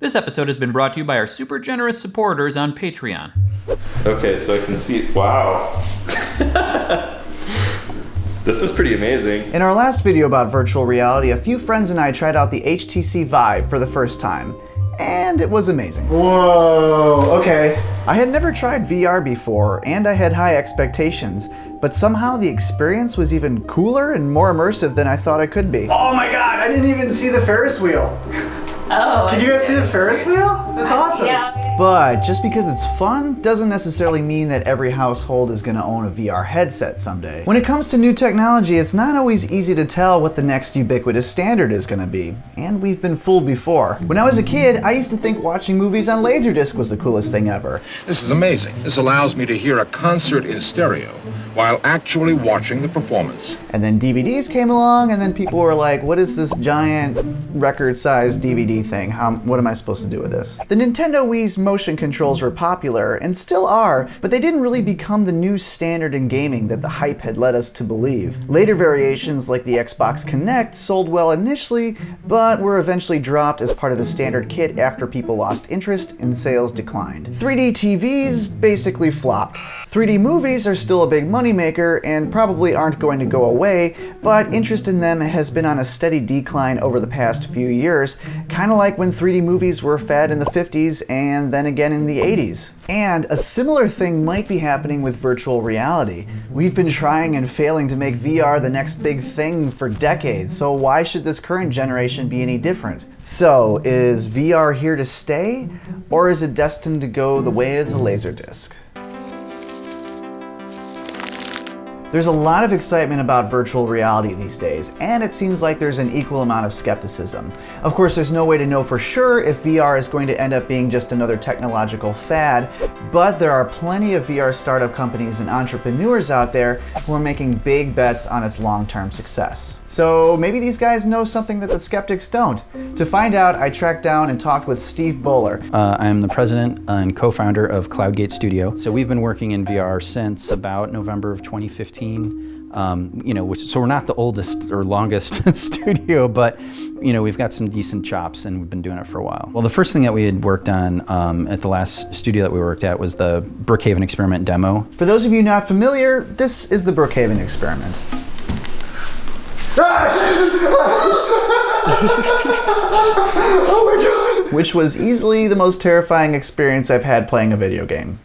This episode has been brought to you by our super generous supporters on Patreon. Okay, so I can see, wow. This is pretty amazing. In our last video about virtual reality, a few friends and I tried out the HTC Vive for the first time, and it was amazing. Whoa, okay. I had never tried VR before, and I had high expectations, but somehow the experience was even cooler and more immersive than I thought it could be. Oh my god, I didn't even see the Ferris wheel. Oh. Can you guys see the Ferris wheel? That's awesome. Yeah. But just because it's fun doesn't necessarily mean that every household is going to own a VR headset someday. When it comes to new technology, it's not always easy to tell what the next ubiquitous standard is going to be, and we've been fooled before. When I was a kid, I used to think watching movies on Laserdisc was the coolest thing ever. This is amazing. This allows me to hear a concert in stereo while actually watching the performance. And then DVDs came along, and then people were like, what is this giant record-sized DVD thing? What am I supposed to do with this? The Nintendo Wii's motion controls were popular, and still are, but they didn't really become the new standard in gaming that the hype had led us to believe. Later variations like the Xbox Kinect sold well initially, but were eventually dropped as part of the standard kit after people lost interest and sales declined. 3D TVs basically flopped. 3D movies are still a big moneymaker and probably aren't going to go away, but interest in them has been on a steady decline over the past few years, kind of like when 3D movies were a fad in the 50s and then again in the 80s. And a similar thing might be happening with virtual reality. We've been trying and failing to make VR the next big thing for decades, so why should this current generation be any different? So, is VR here to stay, or is it destined to go the way of the Laserdisc? There's a lot of excitement about virtual reality these days, and it seems like there's an equal amount of skepticism. Of course, there's no way to know for sure if VR is going to end up being just another technological fad, but there are plenty of VR startup companies and entrepreneurs out there who are making big bets on its long-term success. So maybe these guys know something that the skeptics don't. To find out, I tracked down and talked with Steve Butler. I'm the president and co-founder of CloudGate Studio. So we've been working in VR since about November of 2015. So we're not the oldest or longest studio, but we've got some decent chops and we've been doing it for a while. Well, the first thing that we had worked on at the last studio that we worked at was the Brookhaven experiment demo. For those of you not familiar, this is the Brookhaven experiment. Oh my god! Which was easily the most terrifying experience I've had playing a video game.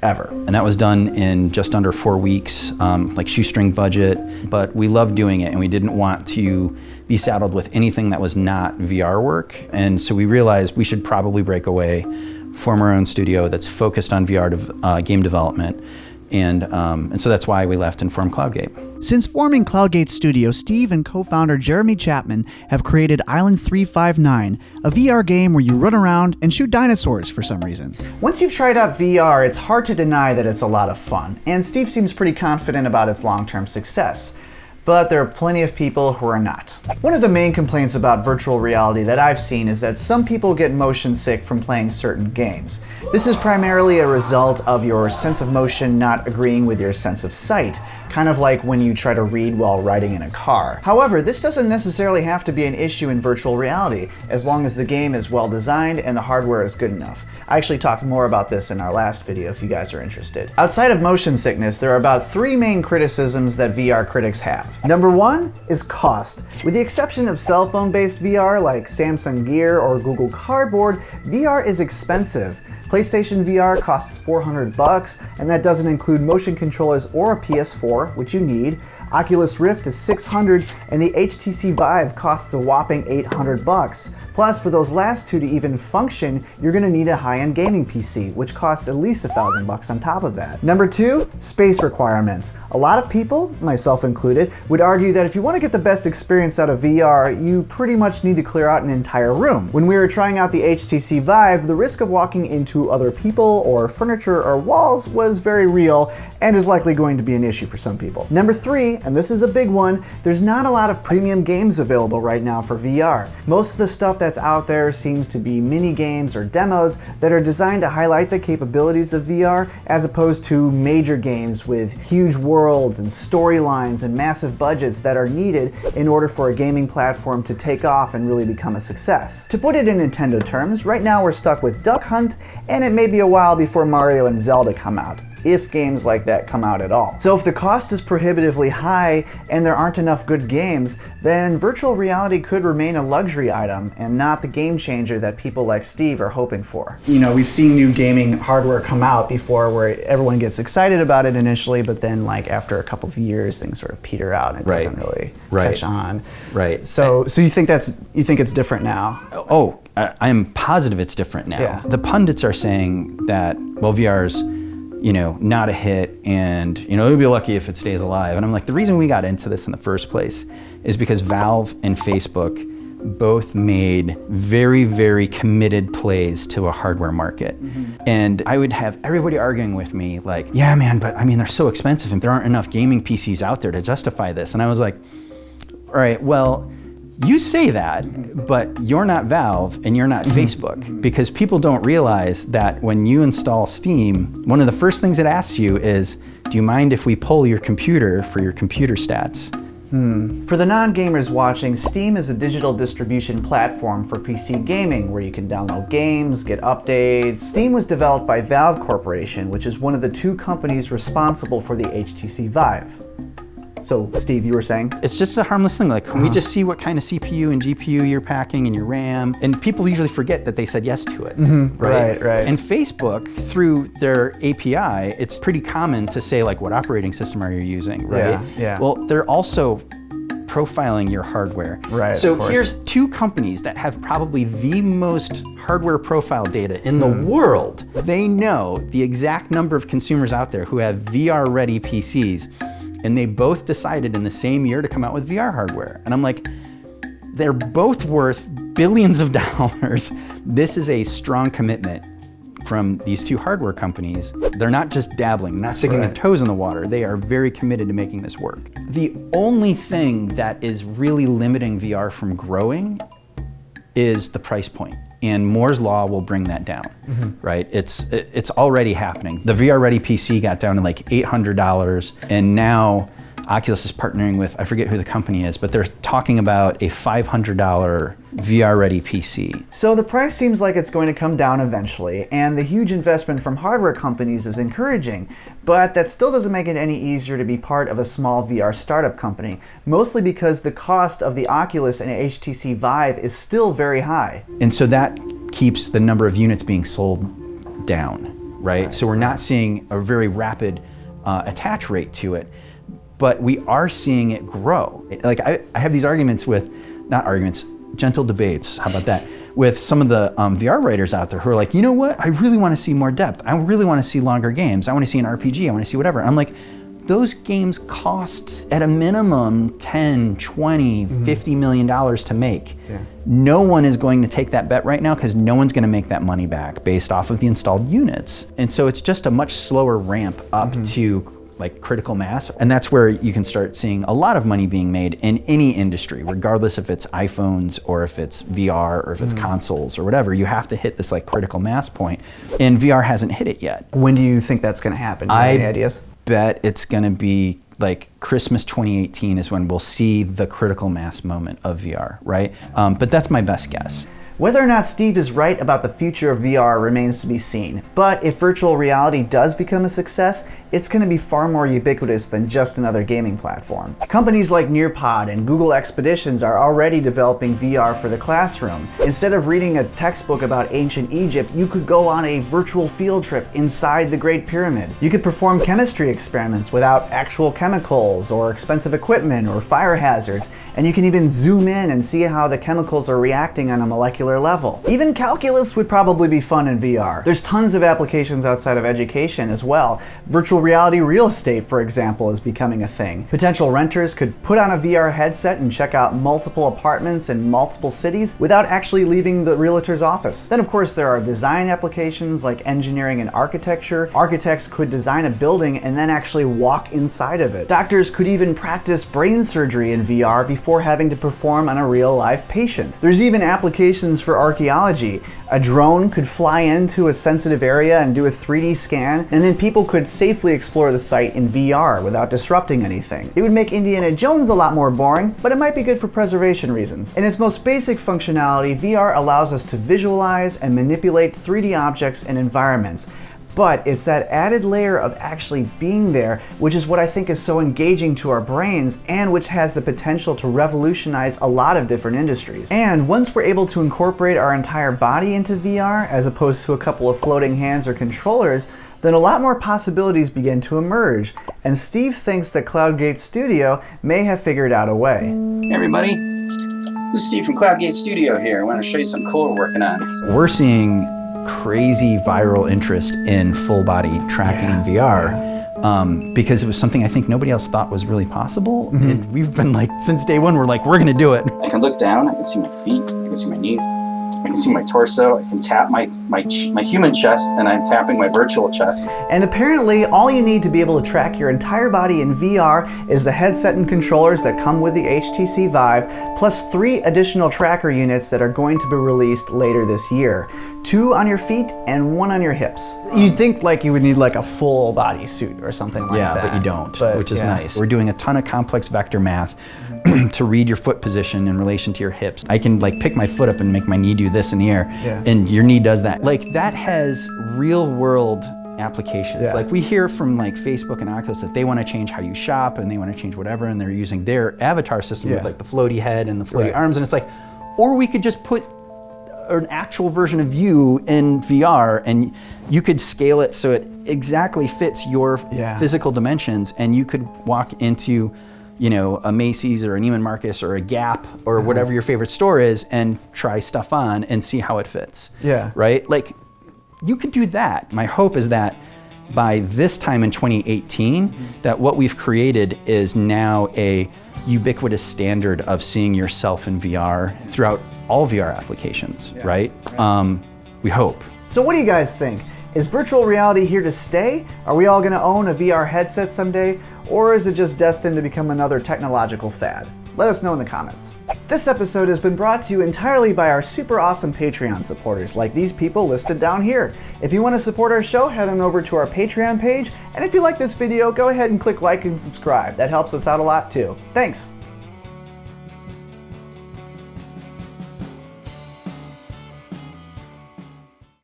Ever. And that was done in just under 4 weeks, like shoestring budget, but we loved doing it and we didn't want to be saddled with anything that was not VR work. And so we realized we should probably break away, form our own studio that's focused on VR game development. And so that's why we left and formed CloudGate. Since forming CloudGate Studio, Steve and co-founder Jeremy Chapman have created Island 359, a VR game where you run around and shoot dinosaurs for some reason. Once you've tried out VR, it's hard to deny that it's a lot of fun, and Steve seems pretty confident about its long-term success. But there are plenty of people who are not. One of the main complaints about virtual reality that I've seen is that some people get motion sick from playing certain games. This is primarily a result of your sense of motion not agreeing with your sense of sight, kind of like when you try to read while riding in a car. However, this doesn't necessarily have to be an issue in virtual reality, as long as the game is well designed and the hardware is good enough. I actually talked more about this in our last video if you guys are interested. Outside of motion sickness, there are about 3 main criticisms that VR critics have. Number 1 is cost. With the exception of cell phone-based VR like Samsung Gear or Google Cardboard, VR is expensive. PlayStation VR costs $400, and that doesn't include motion controllers or a PS4, which you need. Oculus Rift is $600, and the HTC Vive costs a whopping $800. Plus, for those last two to even function, you're gonna need a high-end gaming PC, which costs at least $1,000 on top of that. Number 2, space requirements. A lot of people, myself included, would argue that if you wanna get the best experience out of VR, you pretty much need to clear out an entire room. When we were trying out the HTC Vive, the risk of walking into other people or furniture or walls was very real and is likely going to be an issue for some people. Number 3, and this is a big one, there's not a lot of premium games available right now for VR. Most of the stuff that's out there seems to be mini games or demos that are designed to highlight the capabilities of VR as opposed to major games with huge worlds and storylines and massive massive budgets that are needed in order for a gaming platform to take off and really become a success. To put it in Nintendo terms, right now we're stuck with Duck Hunt, and it may be a while before Mario and Zelda come out, if games like that come out at all. So if the cost is prohibitively high and there aren't enough good games, then virtual reality could remain a luxury item and not the game changer that people like Steve are hoping for. You know, we've seen new gaming hardware come out before where everyone gets excited about it initially, but then like after a couple of years, things sort of peter out and it doesn't really catch on. Right. So you think it's different now? Oh, I am positive it's different now. Yeah. The pundits are saying that, well, VR's, not a hit, and they'll be lucky if it stays alive. And I'm like, the reason we got into this in the first place is because Valve and Facebook both made very, very committed plays to a hardware market. And I would have everybody arguing with me like, yeah, man, but I mean, they're so expensive and there aren't enough gaming PCs out there to justify this. And I was like, all right, well, you say that, but you're not Valve and you're not Facebook, because people don't realize that when you install Steam, one of the first things it asks you is, do you mind if we pull your computer for your computer stats? For the non-gamers watching, Steam is a digital distribution platform for PC gaming where you can download games, get updates. Steam was developed by Valve Corporation, which is one of the two companies responsible for the HTC Vive. So, Steve, you were saying? It's just a harmless thing. Like, can we just see what kind of CPU and GPU you're packing and your RAM? And people usually forget that they said yes to it. Right. And Facebook, through their API, it's pretty common to say, like, what operating system are you using, right? Yeah. Well, they're also profiling your hardware. Right, So of course. here's two companies that have probably the most hardware profile data in the world. They know the exact number of consumers out there who have VR-ready PCs, and they both decided in the same year to come out with VR hardware. And I'm like, they're both worth billions of dollars. This is a strong commitment from these two hardware companies. They're not just dabbling, not sticking their toes in the water. They are very committed to making this work. The only thing that is really limiting VR from growing is the price point. And Moore's Law will bring that down, right? It's already happening. The VR-ready PC got down to like $800, and now Oculus is partnering with, I forget who the company is, but they're talking about a $500 VR-ready PC. So the price seems like it's going to come down eventually, and the huge investment from hardware companies is encouraging, but that still doesn't make it any easier to be part of a small VR startup company, mostly because the cost of the Oculus and HTC Vive is still very high. And so that keeps the number of units being sold down, right? So we're not seeing a very rapid attach rate to it, but we are seeing it grow. Like I have these gentle debates, how about that, with some of the VR writers out there who are like, you know what, I really want to see more depth. I really want to see longer games. I want to see an RPG. I want to see whatever. And I'm like, those games cost at a minimum 10, 20, $50 million to make. Yeah. No one is going to take that bet right now because no one's going to make that money back based off of the installed units. And so it's just a much slower ramp up to like critical mass. And that's where you can start seeing a lot of money being made in any industry, regardless if it's iPhones or if it's VR or if it's consoles or whatever. You have to hit this like critical mass point, and VR hasn't hit it yet. When do you think that's going to happen? Do you have any ideas? Bet it's going to be like Christmas 2018 is when we'll see the critical mass moment of VR, right? But that's my best guess. Whether or not Steve is right about the future of VR remains to be seen, but if virtual reality does become a success, it's going to be far more ubiquitous than just another gaming platform. Companies like Nearpod and Google Expeditions are already developing VR for the classroom. Instead of reading a textbook about ancient Egypt, you could go on a virtual field trip inside the Great Pyramid. You could perform chemistry experiments without actual chemicals or expensive equipment or fire hazards, and you can even zoom in and see how the chemicals are reacting on a molecular level. Even calculus would probably be fun in VR. There's tons of applications outside of education as well. Virtual reality real estate, for example, is becoming a thing. Potential renters could put on a VR headset and check out multiple apartments in multiple cities without actually leaving the realtor's office. Then of course there are design applications like engineering and architecture. Architects could design a building and then actually walk inside of it. Doctors could even practice brain surgery in VR before having to perform on a real live patient. There's even applications applications for archaeology. A drone could fly into a sensitive area and do a 3D scan, and then people could safely explore the site in VR without disrupting anything. It would make Indiana Jones a lot more boring, but it might be good for preservation reasons. In its most basic functionality, VR allows us to visualize and manipulate 3D objects and environments. But it's that added layer of actually being there, which is what I think is so engaging to our brains and which has the potential to revolutionize a lot of different industries. And once we're able to incorporate our entire body into VR, as opposed to a couple of floating hands or controllers, then a lot more possibilities begin to emerge. And Steve thinks that CloudGate Studio may have figured out a way. Hey everybody, this is Steve from CloudGate Studio here. I want to show you some cool we're working on. We're seeing crazy viral interest in full body tracking in VR because it was something I think nobody else thought was really possible. And we've been like, since day one, we're like, we're gonna do it. I can look down, I can see my feet, I can see my knees, I can see my torso, I can tap my human chest, and I'm tapping my virtual chest. And apparently, all you need to be able to track your entire body in VR is the headset and controllers that come with the HTC Vive, plus 3 additional tracker units that are going to be released later this year. 2 on your feet and 1 on your hips. You'd think like you would need like a full body suit or something like that. Yeah, but you don't, which is nice. We're doing a ton of complex vector math to read your foot position in relation to your hips. I can like pick my foot up and make my knee do this in the air, and your knee does that. Like that has real world applications. Like we hear from like Facebook and Oculus that they want to change how you shop and they want to change whatever, and they're using their avatar system with like the floaty head and the floaty arms, and it's like, or we could just put an actual version of you in VR and you could scale it so it exactly fits your physical dimensions, and you could walk into, you know, a Macy's or an Neiman Marcus or a Gap or whatever your favorite store is and try stuff on and see how it fits. Right? Like you could do that. My hope is that by this time in 2018, that what we've created is now a ubiquitous standard of seeing yourself in VR throughout all VR applications, right? We hope. So what do you guys think? Is virtual reality here to stay? Are we all gonna own a VR headset someday? Or is it just destined to become another technological fad? Let us know in the comments. This episode has been brought to you entirely by our super awesome Patreon supporters, like these people listed down here. If you want to support our show, head on over to our Patreon page, and if you like this video, go ahead and click like and subscribe. That helps us out a lot too. Thanks.